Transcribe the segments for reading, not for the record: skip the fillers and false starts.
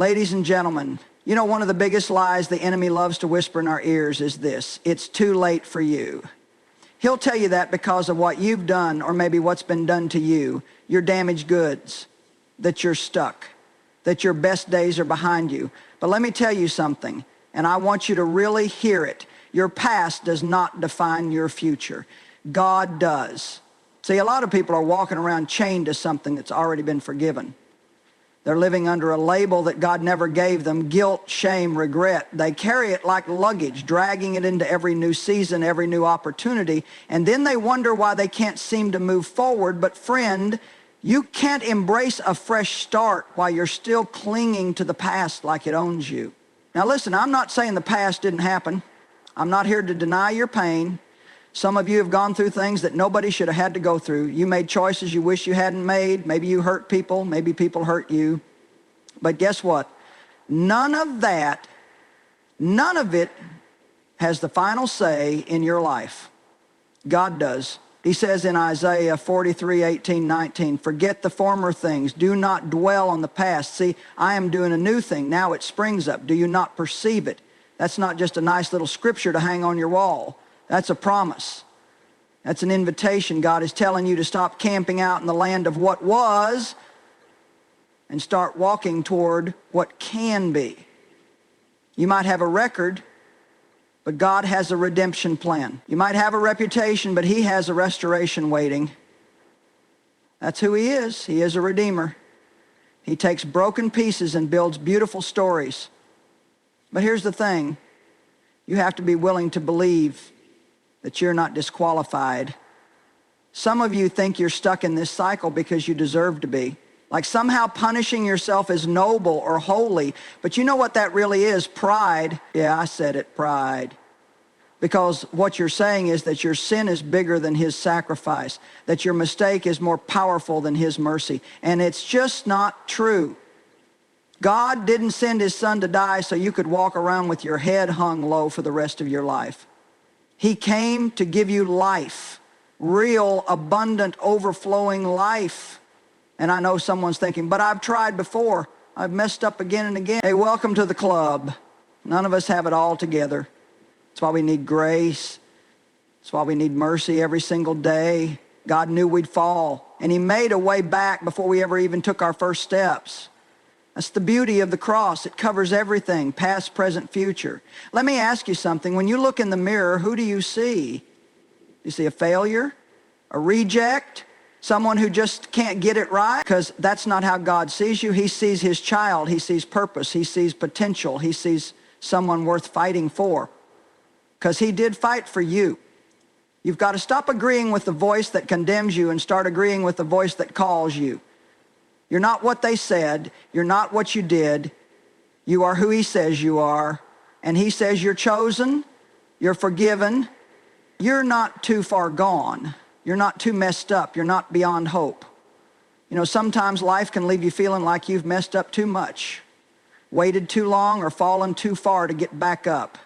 Ladies and gentlemen, you know one of the biggest lies the enemy loves to whisper in our ears is this: it's too late for you. He'll tell you that because of what you've done, or maybe what's been done to you. You're damaged goods, that you're stuck, that your best days are behind you. But let me tell you something, and I want you to really hear it. Your past does not define your future. God does. See, a lot of people are walking around chained to something that's already been forgiven. They're living under a label that God never gave them: guilt, shame, regret. They carry it like luggage, dragging it into every new season, every new opportunity, and then they wonder why they can't seem to move forward. But friend, you can't embrace a fresh start while you're still clinging to the past like it owns you. Now listen, I'm not saying the past didn't happen. I'm not here to deny your pain. Some of you have gone through things that nobody should have had to go through. You made choices you wish you hadn't made. Maybe you hurt people. Maybe people hurt you. But guess what? None of that, none of it has the final say in your life. God does. He says in Isaiah 43:18-19, forget the former things. Do not dwell on the past. See, I am doing a new thing. Now it springs up. Do you not perceive it? That's not just a nice little scripture to hang on your wall. That's a promise. That's an invitation. God is telling you to stop camping out in the land of what was and start walking toward what can be. You might have a record, but God has a redemption plan. You might have a reputation, but He has a restoration waiting. That's who He is. He is a redeemer. He takes broken pieces and builds beautiful stories. But here's the thing. You have to be willing to believe that you're not disqualified. Some of you think you're stuck in this cycle because you deserve to be. Like somehow punishing yourself is noble or holy. But you know what that really is? Pride. Yeah, I said it, pride. Because what you're saying is that your sin is bigger than His sacrifice, that your mistake is more powerful than His mercy. And it's just not true. God didn't send His Son to die so you could walk around with your head hung low for the rest of your life. He came to give you life, real, abundant, overflowing life. And I know someone's thinking, but I've tried before. I've messed up again and again. Hey, welcome to the club. None of us have it all together. That's why we need grace. That's why we need mercy every single day. God knew we'd fall, and He made a way back before we ever even took our first steps. That's the beauty of the cross. It covers everything, past, present, future. Let me ask you something. When you look in the mirror, who do you see? Do you see a failure, a reject, someone who just can't get it right? Because that's not how God sees you. He sees His child. He sees purpose. He sees potential. He sees someone worth fighting for. Because He did fight for you. You've got to stop agreeing with the voice that condemns you and start agreeing with the voice that calls you. You're not what they said. You're not what you did. You are who He says you are. And He says you're chosen. You're forgiven. You're not too far gone. You're not too messed up. You're not beyond hope. You know, sometimes life can leave you feeling like you've messed up too much, waited too long, or fallen too far to get back up.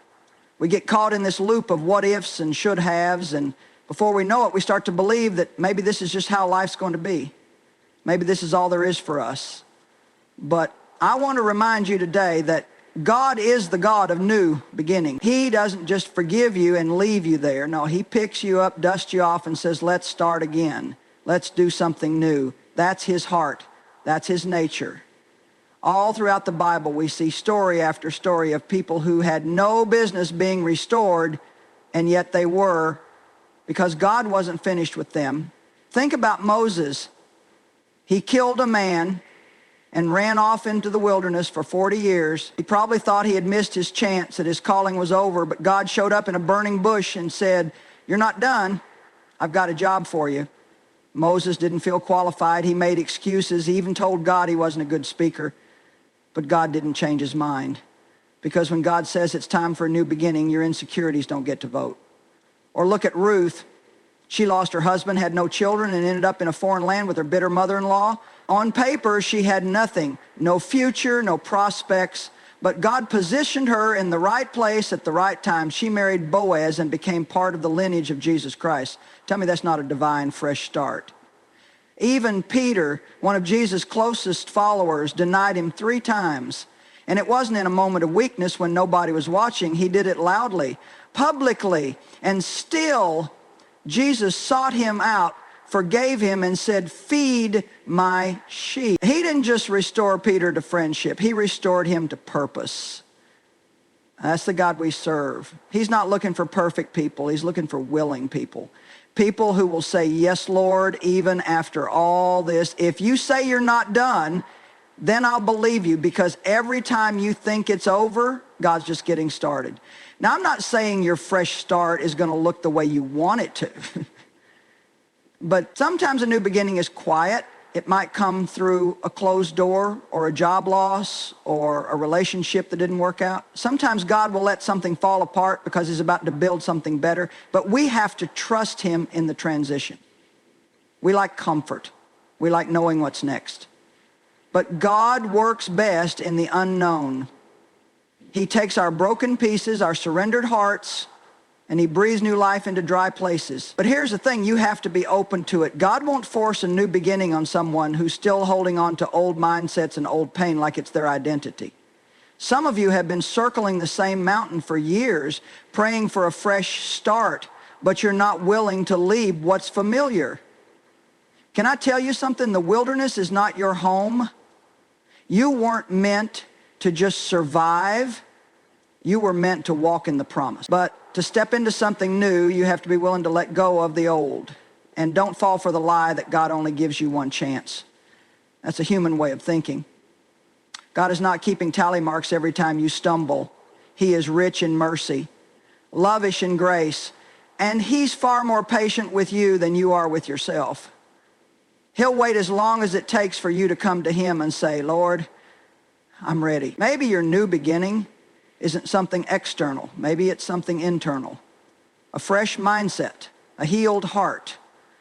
We get caught in this loop of what ifs and should haves, and before we know it, we start to believe that maybe this is just how life's going to be. Maybe this is all there is for us. But I want to remind you today that God is the God of new beginning. He doesn't just forgive you and leave you there. No, He picks you up, dusts you off, and says, let's start again. Let's do something new. That's His heart. That's His nature. All throughout the Bible, we see story after story of people who had no business being restored, and yet they were, because God wasn't finished with them. Think about Moses. He killed a man and ran off into the wilderness for 40 years. He probably thought he had missed his chance, that his calling was over, but God showed up in a burning bush and said, you're not done. I've got a job for you. Moses didn't feel qualified. He made excuses. He even told God he wasn't a good speaker. But God didn't change His mind. Because when God says it's time for a new beginning, your insecurities don't get to vote. Or look at Ruth. She lost her husband, had no children, and ended up in a foreign land with her bitter mother-in-law. On paper, she had nothing, no future, no prospects, but God positioned her in the right place at the right time. She married Boaz and became part of the lineage of Jesus Christ. Tell me that's not a divine fresh start. Even Peter, one of Jesus' closest followers, denied Him 3 times. And it wasn't in a moment of weakness when nobody was watching. He did it loudly, publicly, and still Jesus sought him out, forgave him, and said, "Feed my sheep." He didn't just restore Peter to friendship. He restored him to purpose. That's the God we serve. He's not looking for perfect people. He's looking for willing people. People who will say, "Yes, Lord, even after all this." If you say you're not done, then I'll believe you, because every time you think it's over, God's just getting started. Now, I'm not saying your fresh start is going to look the way you want it to. But sometimes a new beginning is quiet. It might come through a closed door or a job loss or a relationship that didn't work out. Sometimes God will let something fall apart because he's about to build something better. But we have to trust him in the transition. We like comfort. We like knowing what's next. But God works best in the unknown. He takes our broken pieces, our surrendered hearts, and he breathes new life into dry places. But here's the thing, you have to be open to it. God won't force a new beginning on someone who's still holding on to old mindsets and old pain like it's their identity. Some of you have been circling the same mountain for years, praying for a fresh start, but you're not willing to leave what's familiar. Can I tell you something? The wilderness is not your home. You weren't meant to just survive. You were meant to walk in the promise. But to step into something new, you have to be willing to let go of the old. And don't fall for the lie that God only gives you one chance. That's a human way of thinking. God is not keeping tally marks every time you stumble. He is rich in mercy, lavish in grace, and he's far more patient with you than you are with yourself. He'll wait as long as it takes for you to come to him and say, "Lord, I'm ready." Maybe your new beginning isn't something external. Maybe it's something internal. A fresh mindset, a healed heart,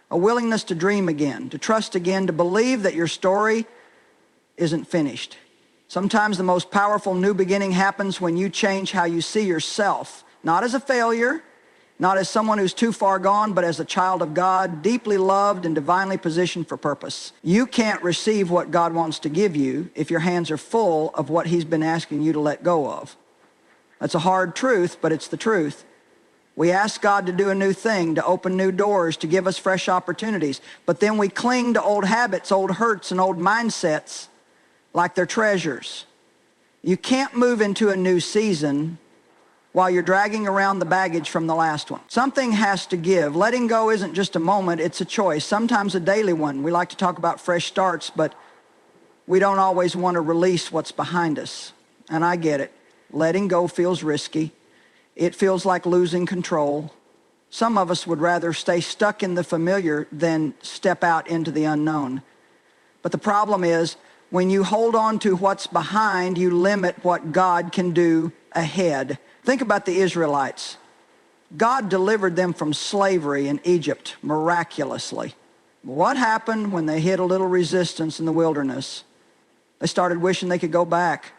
a willingness to dream again, to trust again, to believe that your story isn't finished. Sometimes the most powerful new beginning happens when you change how you see yourself, not as a failure, not as someone who's too far gone, but as a child of God, deeply loved and divinely positioned for purpose. You can't receive what God wants to give you if your hands are full of what he's been asking you to let go of. That's a hard truth, but it's the truth. We ask God to do a new thing, to open new doors, to give us fresh opportunities, but then we cling to old habits, old hurts, and old mindsets like they're treasures. You can't move into a new season while you're dragging around the baggage from the last one. Something has to give. Letting go isn't just a moment, it's a choice, sometimes a daily one. We like to talk about fresh starts, but we don't always want to release what's behind us. And I get it. Letting go feels risky. It feels like losing control. Some of us would rather stay stuck in the familiar than step out into the unknown. But the problem is, when you hold on to what's behind, you limit what God can do ahead. Think about the Israelites. God delivered them from slavery in Egypt miraculously. What happened when they hit a little resistance in the wilderness? They started wishing they could go back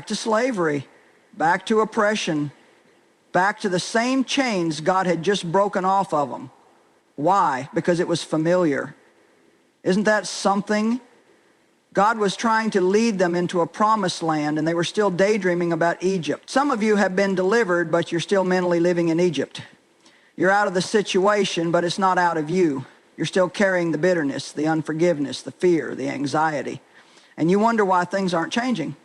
to slavery, back to oppression, back to the same chains God had just broken off of them. Why? Because it was familiar. Isn't that something? God was trying to lead them into a promised land, and they were still daydreaming about Egypt. Some of you have been delivered, but you're still mentally living in Egypt. You're out of the situation, but it's not out of you. You're still carrying the bitterness, the unforgiveness, the fear, the anxiety. And you wonder why things aren't changing.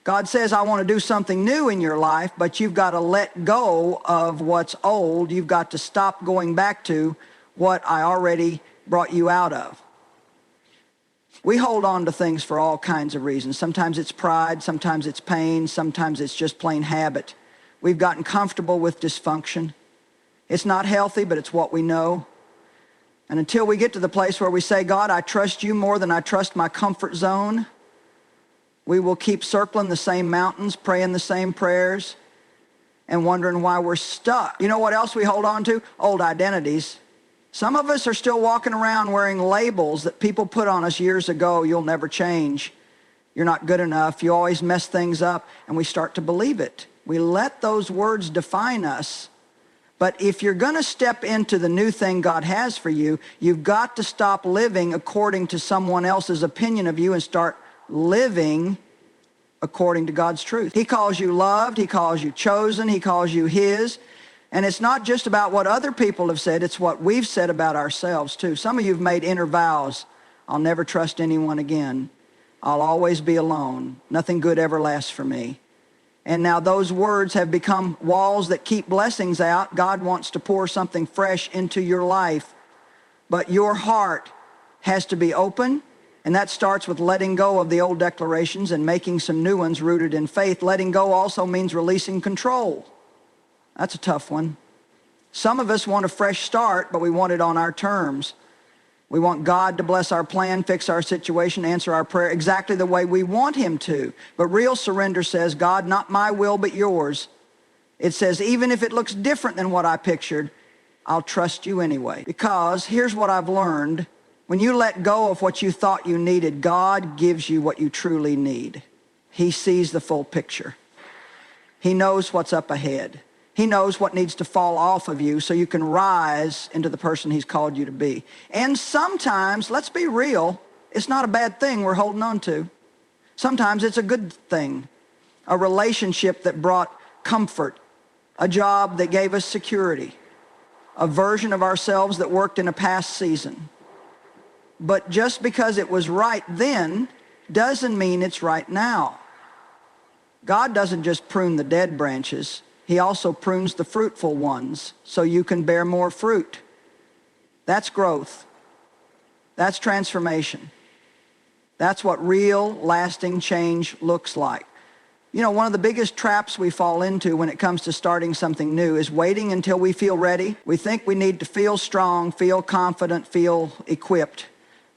God says, I want to do something new in your life, but you've got to let go of what's old. You've got to stop going back to what I already brought you out of. We hold on to things for all kinds of reasons. Sometimes it's pride, sometimes it's pain, sometimes it's just plain habit. We've gotten comfortable with dysfunction. It's not healthy, but it's what we know. And until we get to the place where we say, God, I trust you more than I trust my comfort zone, we will keep circling the same mountains, praying the same prayers, and wondering why we're stuck. You know what else we hold on to? Old identities. Some of us are still walking around wearing labels that people put on us years ago. You'll never change. You're not good enough. You always mess things up. And we start to believe it. We let those words define us. But if you're going to step into the new thing God has for you, you've got to stop living according to someone else's opinion of you and start living according to God's truth. He calls you loved, He calls you chosen, He calls you His. And it's not just about what other people have said, it's what we've said about ourselves too. Some of you have made inner vows. I'll never trust anyone again. I'll always be alone. Nothing good ever lasts for me. And now those words have become walls that keep blessings out. God wants to pour something fresh into your life. But your heart has to be open, and that starts with letting go of the old declarations and making some new ones rooted in faith. Letting go also means releasing control. That's a tough one. Some of us want a fresh start, but we want it on our terms. We want God to bless our plan, fix our situation, answer our prayer exactly the way we want Him to. But real surrender says, God, not my will, but yours. It says, even if it looks different than what I pictured, I'll trust you anyway. Because here's what I've learned. When you let go of what you thought you needed, God gives you what you truly need. He sees the full picture. He knows what's up ahead. He knows what needs to fall off of you so you can rise into the person He's called you to be. And sometimes, let's be real, it's not a bad thing we're holding on to. Sometimes it's a good thing. A relationship that brought comfort. A job that gave us security. A version of ourselves that worked in a past season. But just because it was right then doesn't mean it's right now. God doesn't just prune the dead branches. He also prunes the fruitful ones so you can bear more fruit. That's growth. That's transformation. That's what real, lasting change looks like. You know, one of the biggest traps we fall into when it comes to starting something new is waiting until we feel ready. We think we need to feel strong, feel confident, feel equipped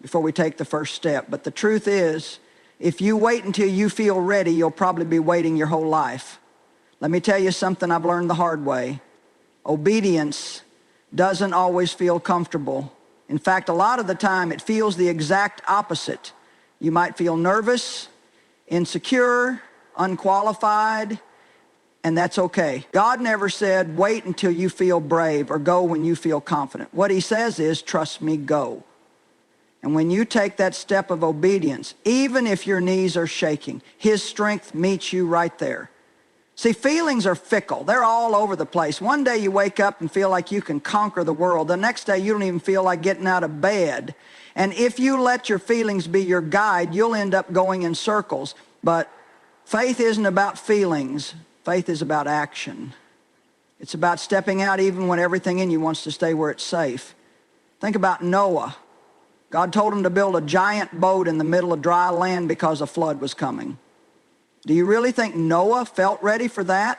before we take the first step. But the truth is, if you wait until you feel ready, you'll probably be waiting your whole life. Let me tell you something I've learned the hard way. Obedience doesn't always feel comfortable. In fact, a lot of the time it feels the exact opposite. You might feel nervous, insecure, unqualified, and that's okay. God never said, wait until you feel brave or go when you feel confident. What He says is, trust me, go. And when you take that step of obedience, even if your knees are shaking, His strength meets you right there. See, feelings are fickle. They're all over the place. One day you wake up and feel like you can conquer the world. The next day you don't even feel like getting out of bed. And if you let your feelings be your guide, you'll end up going in circles. But faith isn't about feelings. Faith is about action. It's about stepping out even when everything in you wants to stay where it's safe. Think about Noah. God told him to build a giant boat in the middle of dry land because a flood was coming. Do you really think Noah felt ready for that?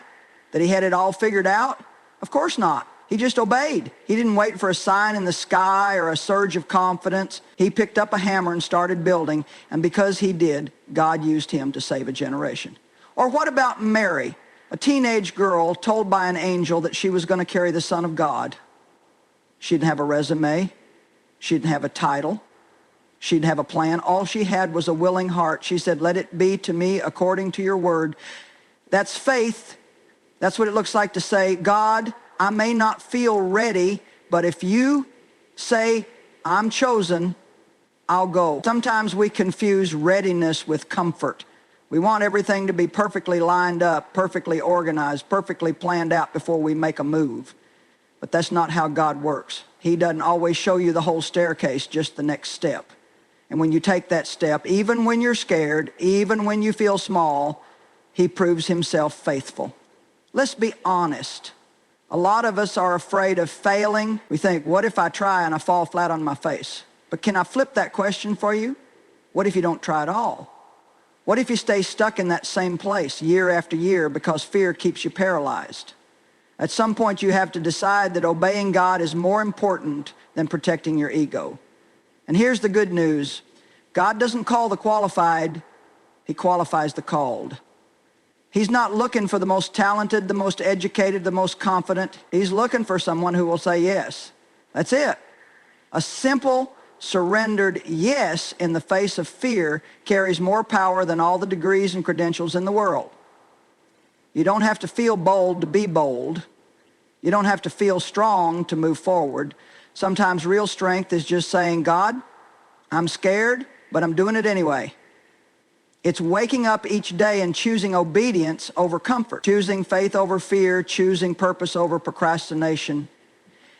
That he had it all figured out? Of course not. He just obeyed. He didn't wait for a sign in the sky or a surge of confidence. He picked up a hammer and started building, and because he did, God used him to save a generation. Or what about Mary, a teenage girl told by an angel that she was going to carry the Son of God? She didn't have a resume. She didn't have a title. She didn't have a plan. All she had was a willing heart. She said, let it be to me according to your word. That's faith. That's what it looks like to say, God, I may not feel ready, but if you say I'm chosen, I'll go. Sometimes we confuse readiness with comfort. We want everything to be perfectly lined up, perfectly organized, perfectly planned out before we make a move. But that's not how God works. He doesn't always show you the whole staircase, just the next step. And when you take that step, even when you're scared, even when you feel small, He proves Himself faithful. Let's be honest. A lot of us are afraid of failing. We think, what if I try and I fall flat on my face? But can I flip that question for you? What if you don't try at all? What if you stay stuck in that same place year after year because fear keeps you paralyzed? At some point you have to decide that obeying God is more important than protecting your ego. And here's the good news. God doesn't call the qualified, He qualifies the called. He's not looking for the most talented, the most educated, the most confident. He's looking for someone who will say yes. That's it. A simple, surrendered yes in the face of fear carries more power than all the degrees and credentials in the world. You don't have to feel bold to be bold. You don't have to feel strong to move forward. Sometimes real strength is just saying, God, I'm scared, but I'm doing it anyway. It's waking up each day and choosing obedience over comfort, choosing faith over fear, choosing purpose over procrastination.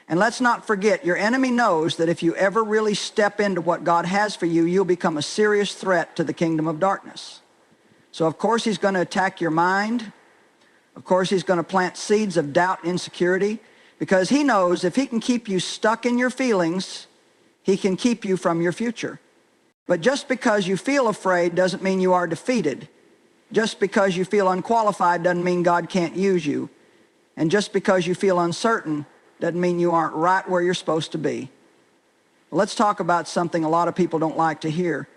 And let's not forget, your enemy knows that if you ever really step into what God has for you, you'll become a serious threat to the kingdom of darkness. So of course he's going to attack your mind. Of course he's going to plant seeds of doubt and insecurity, because he knows if he can keep you stuck in your feelings, he can keep you from your future. But just because you feel afraid doesn't mean you are defeated. Just because you feel unqualified doesn't mean God can't use you. And just because you feel uncertain doesn't mean you aren't right where you're supposed to be. Let's talk about something a lot of people don't like to hear.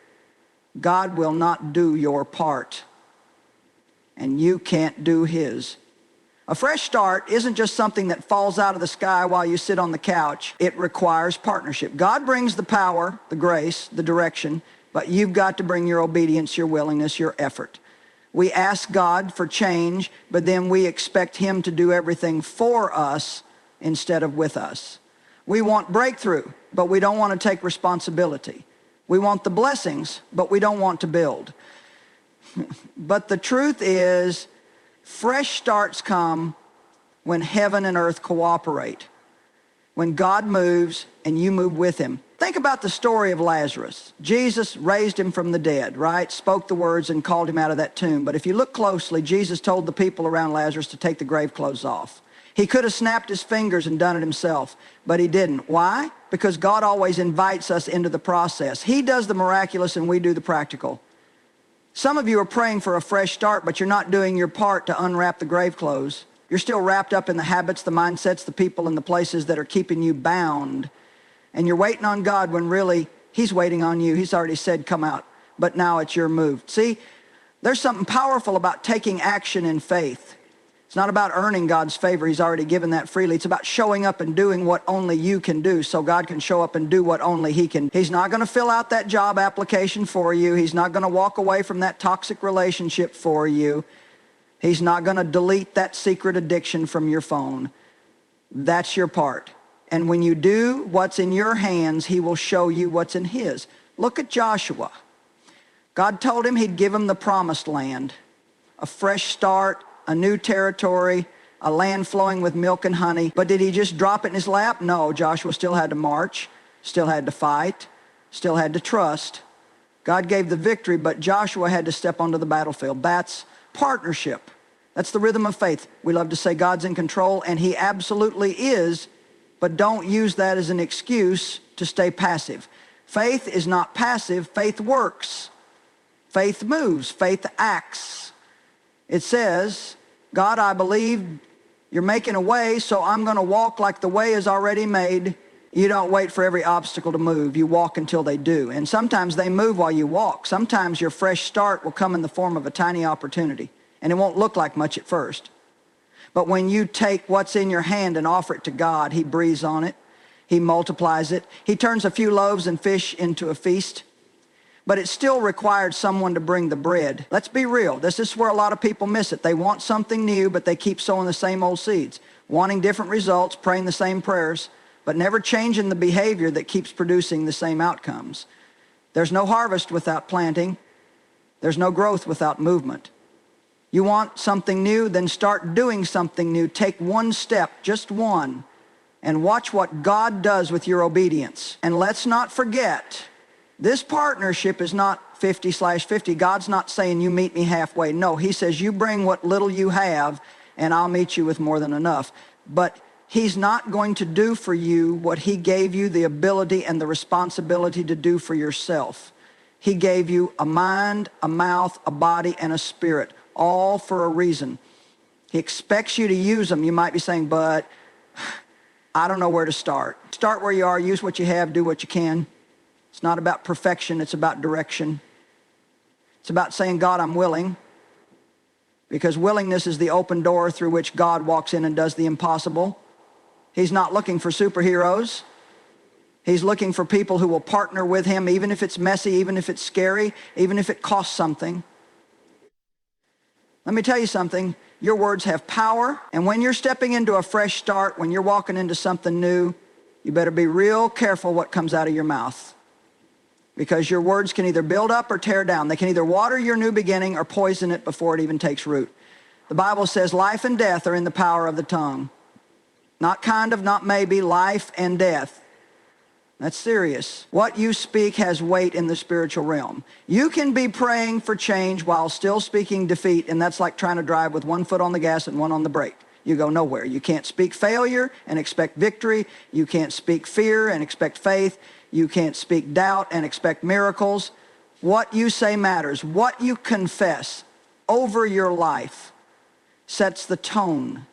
God will not do your part, and you can't do his. A fresh start isn't just something that falls out of the sky while you sit on the couch. It requires partnership. God brings the power, the grace, the direction, but you've got to bring your obedience, your willingness, your effort. We ask God for change, but then we expect him to do everything for us instead of with us. We want breakthrough, but we don't want to take responsibility. We want the blessings, but we don't want to build. But the truth is, fresh starts come when heaven and earth cooperate, when God moves and you move with him. Think about the story of Lazarus. Jesus raised him from the dead, right? Spoke the words and called him out of that tomb. But if you look closely, Jesus told the people around Lazarus to take the grave clothes off. He could have snapped his fingers and done it himself, but he didn't. Why? Because God always invites us into the process. He does the miraculous and we do the practical. Some of you are praying for a fresh start, but you're not doing your part to unwrap the grave clothes. You're still wrapped up in the habits, the mindsets, the people, and the places that are keeping you bound. And you're waiting on God when really he's waiting on you. He's already said, come out, but now it's your move. See, there's something powerful about taking action in faith. It's not about earning God's favor. He's already given that freely. It's about showing up and doing what only you can do so God can show up and do what only he can. He's not going to fill out that job application for you. He's not going to walk away from that toxic relationship for you. He's not going to delete that secret addiction from your phone. That's your part. And when you do what's in your hands, he will show you what's in his. Look at Joshua. God told him he'd give him the promised land, a fresh start, a new territory, a land flowing with milk and honey. But did he just drop it in his lap? No, Joshua still had to march, still had to fight, still had to trust. God gave the victory, but Joshua had to step onto the battlefield. That's partnership. That's the rhythm of faith. We love to say God's in control, and he absolutely is, but don't use that as an excuse to stay passive. Faith is not passive. Faith works. Faith moves. Faith acts. It says, God, I believe you're making a way, so I'm going to walk like the way is already made. You don't wait for every obstacle to move. You walk until they do. And sometimes they move while you walk. Sometimes your fresh start will come in the form of a tiny opportunity, and it won't look like much at first. But when you take what's in your hand and offer it to God, he breathes on it. He multiplies it. He turns a few loaves and fish into a feast. But it still required someone to bring the bread. Let's be real. This is where a lot of people miss it. They want something new, but they keep sowing the same old seeds, wanting different results, praying the same prayers, but never changing the behavior that keeps producing the same outcomes. There's no harvest without planting. There's no growth without movement. You want something new, then start doing something new. Take one step, just one, and watch what God does with your obedience. And let's not forget, this partnership is not 50/50. God's not saying you meet me halfway. No, he says you bring what little you have and I'll meet you with more than enough. But he's not going to do for you what he gave you the ability and the responsibility to do for yourself. He gave you a mind, a mouth, a body, and a spirit, all for a reason. He expects you to use them. You might be saying, but I don't know where to start. Start where you are, use what you have, do what you can. It's not about perfection, it's about direction. It's about saying, God, I'm willing, because willingness is the open door through which God walks in and does the impossible. He's not looking for superheroes. He's looking for people who will partner with him, even if it's messy, even if it's scary, even if it costs something. Let me tell you something. Your words have power, and when you're stepping into a fresh start, when you're walking into something new, you better be real careful what comes out of your mouth. because your words can either build up or tear down. They can either water your new beginning or poison it before it even takes root. The Bible says life and death are in the power of the tongue. Not kind of, not maybe, life and death. That's serious. What you speak has weight in the spiritual realm. You can be praying for change while still speaking defeat, and that's like trying to drive with one foot on the gas and one on the brake. You go nowhere. You can't speak failure and expect victory. You can't speak fear and expect faith. You can't speak doubt and expect miracles. What you say matters. What you confess over your life sets the tone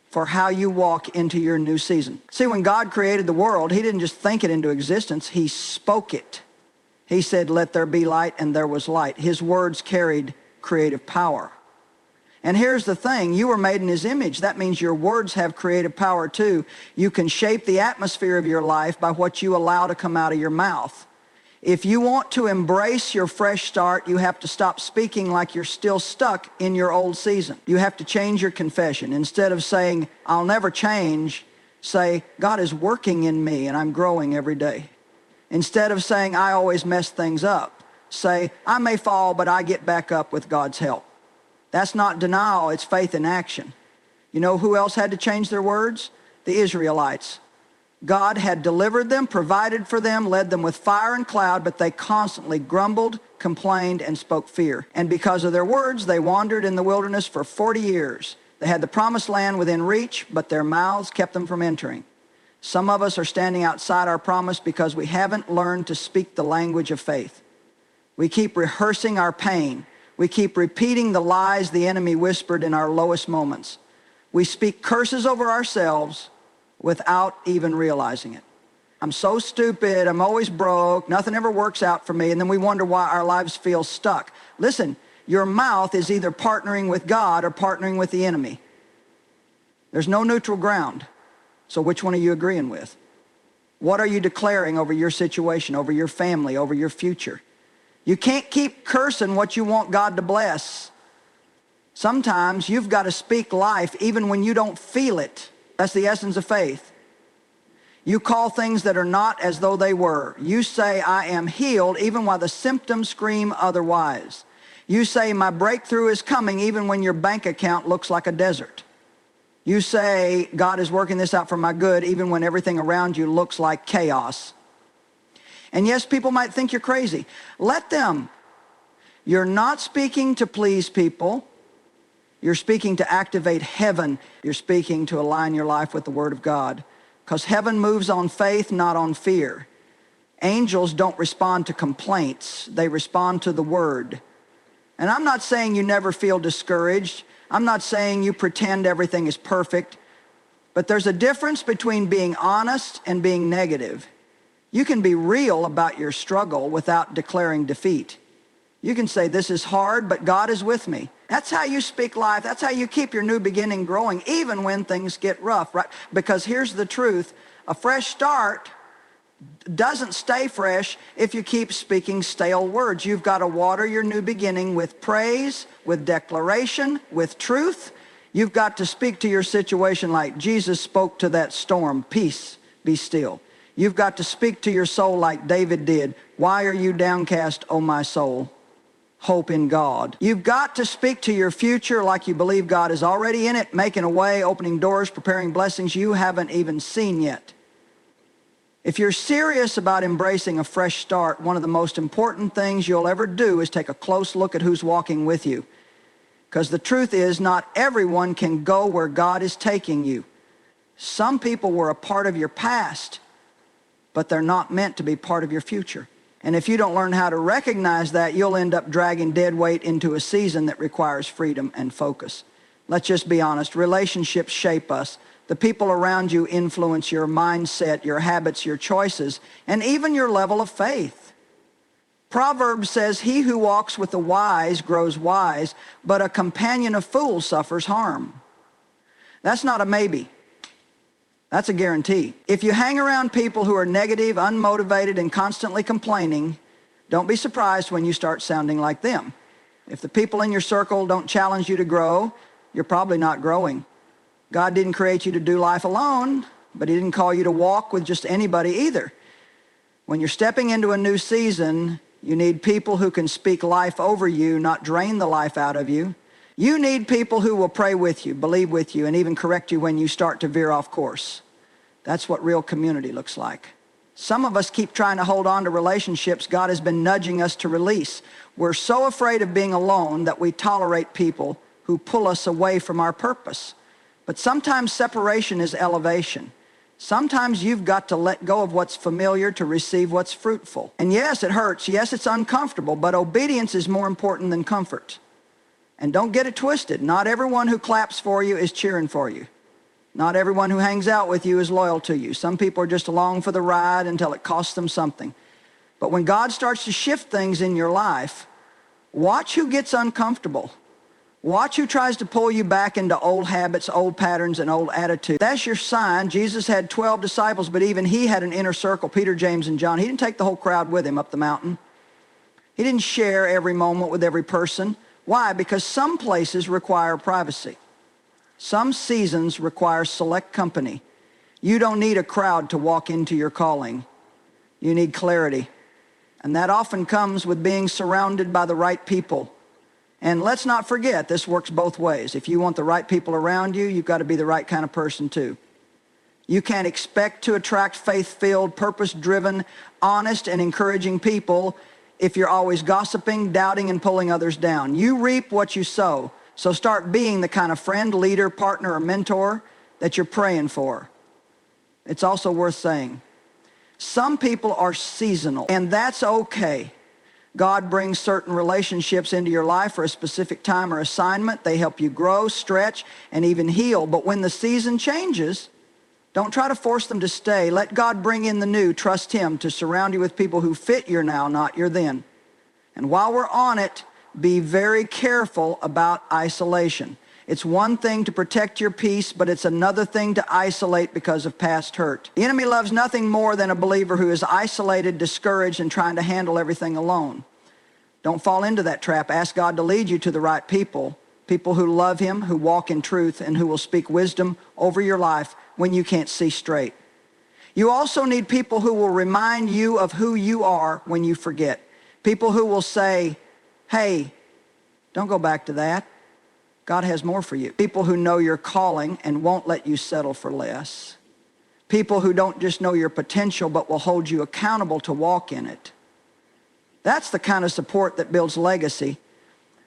for how you walk into your new season. See, when God created the world, he didn't just think it into existence, he spoke it. He said, let there be light, and there was light. His words carried creative power. And here's the thing, you were made in his image. That means your words have creative power too. You can shape the atmosphere of your life by what you allow to come out of your mouth. If you want to embrace your fresh start, you have to stop speaking like you're still stuck in your old season. You have to change your confession. Instead of saying, I'll never change, say, God is working in me and I'm growing every day. Instead of saying, I always mess things up, say, I may fall, but I get back up with God's help. That's not denial, it's faith in action. You know who else had to change their words? The Israelites. God had delivered them, provided for them, led them with fire and cloud, but they constantly grumbled, complained, and spoke fear. And because of their words, they wandered in the wilderness for 40 years. They had the promised land within reach, but their mouths kept them from entering. Some of us are standing outside our promise because we haven't learned to speak the language of faith. We keep rehearsing our pain. We keep repeating the lies the enemy whispered in our lowest moments. We speak curses over ourselves without even realizing it. I'm so stupid, I'm always broke, nothing ever works out for me, and then we wonder why our lives feel stuck. Listen, your mouth is either partnering with God or partnering with the enemy. There's no neutral ground. So which one are you agreeing with? What are you declaring over your situation, over your family, over your future? You can't keep cursing what you want God to bless. Sometimes you've got to speak life even when you don't feel it. That's the essence of faith. You call things that are not as though they were. You say, I am healed, even while the symptoms scream otherwise. You say, my breakthrough is coming, even when your bank account looks like a desert. You say, God is working this out for my good, even when everything around you looks like chaos. And yes, people might think you're crazy. Let them. You're not speaking to please people. You're speaking to activate heaven. You're speaking to align your life with the Word of God. Because heaven moves on faith, not on fear. Angels don't respond to complaints. They respond to the Word. And I'm not saying you never feel discouraged. I'm not saying you pretend everything is perfect. But there's a difference between being honest and being negative. You can be real about your struggle without declaring defeat. You can say, this is hard, but God is with me. That's how you speak life. That's how you keep your new beginning growing, even when things get rough, right? Because here's the truth. A fresh start doesn't stay fresh if you keep speaking stale words. You've got to water your new beginning with praise, with declaration, with truth. You've got to speak to your situation like Jesus spoke to that storm, peace, be still. You've got to speak to your soul like David did. Why are you downcast, O my soul? Hope in God. You've got to speak to your future like you believe God is already in it, making a way, opening doors, preparing blessings you haven't even seen yet. If you're serious about embracing a fresh start, one of the most important things you'll ever do is take a close look at who's walking with you. Because the truth is, not everyone can go where God is taking you. Some people were a part of your past, but they're not meant to be part of your future. And if you don't learn how to recognize that, you'll end up dragging dead weight into a season that requires freedom and focus. Let's just be honest. Relationships shape us. The people around you influence your mindset, your habits, your choices, and even your level of faith. Proverbs says, he who walks with the wise grows wise, but a companion of fools suffers harm. That's not a maybe. That's a guarantee. If you hang around people who are negative, unmotivated, and constantly complaining, don't be surprised when you start sounding like them. If the people in your circle don't challenge you to grow, you're probably not growing. God didn't create you to do life alone, but he didn't call you to walk with just anybody either. When you're stepping into a new season, you need people who can speak life over you, not drain the life out of you. You need people who will pray with you, believe with you, and even correct you when you start to veer off course. That's what real community looks like. Some of us keep trying to hold on to relationships God has been nudging us to release. We're so afraid of being alone that we tolerate people who pull us away from our purpose. But sometimes separation is elevation. Sometimes you've got to let go of what's familiar to receive what's fruitful. And yes, it hurts. Yes, it's uncomfortable, but obedience is more important than comfort. And don't get it twisted. Not everyone who claps for you is cheering for you. Not everyone who hangs out with you is loyal to you. Some people are just along for the ride until it costs them something. But when God starts to shift things in your life, watch who gets uncomfortable. Watch who tries to pull you back into old habits, old patterns, and old attitudes. That's your sign. Jesus had 12 disciples, but even he had an inner circle, Peter, James, and John. He didn't take the whole crowd with him up the mountain. He didn't share every moment with every person. Why? Because some places require privacy. Some seasons require select company. You don't need a crowd to walk into your calling. You need clarity. And that often comes with being surrounded by the right people. And let's not forget, this works both ways. If you want the right people around you, you've got to be the right kind of person too. You can't expect to attract faith-filled, purpose-driven, honest, and encouraging people if you're always gossiping, doubting, and pulling others down. You reap what you sow. So start being the kind of friend, leader, partner, or mentor that you're praying for. It's also worth saying, some people are seasonal, and that's okay. God brings certain relationships into your life for a specific time or assignment. They help you grow, stretch, and even heal. But when the season changes, don't try to force them to stay. Let God bring in the new. Trust Him to surround you with people who fit your now, not your then. And while we're on it, be very careful about isolation. It's one thing to protect your peace, but it's another thing to isolate because of past hurt. The enemy loves nothing more than a believer who is isolated, discouraged, and trying to handle everything alone. Don't fall into that trap. Ask God to lead you to the right people, people who love Him, who walk in truth, and who will speak wisdom over your life when you can't see straight. You also need people who will remind you of who you are when you forget. People who will say, hey, don't go back to that. God has more for you. People who know your calling and won't let you settle for less. People who don't just know your potential but will hold you accountable to walk in it. That's the kind of support that builds legacy.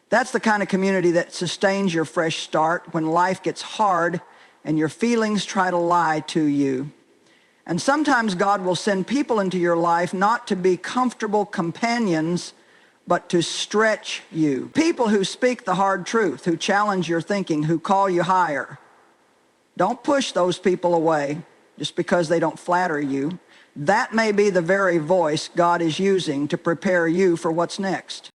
That's the kind of community that sustains your fresh start when life gets hard and your feelings try to lie to you. And sometimes God will send people into your life not to be comfortable companions, but to stretch you. People who speak the hard truth, who challenge your thinking, who call you higher. Don't push those people away just because they don't flatter you. That may be the very voice God is using to prepare you for what's next.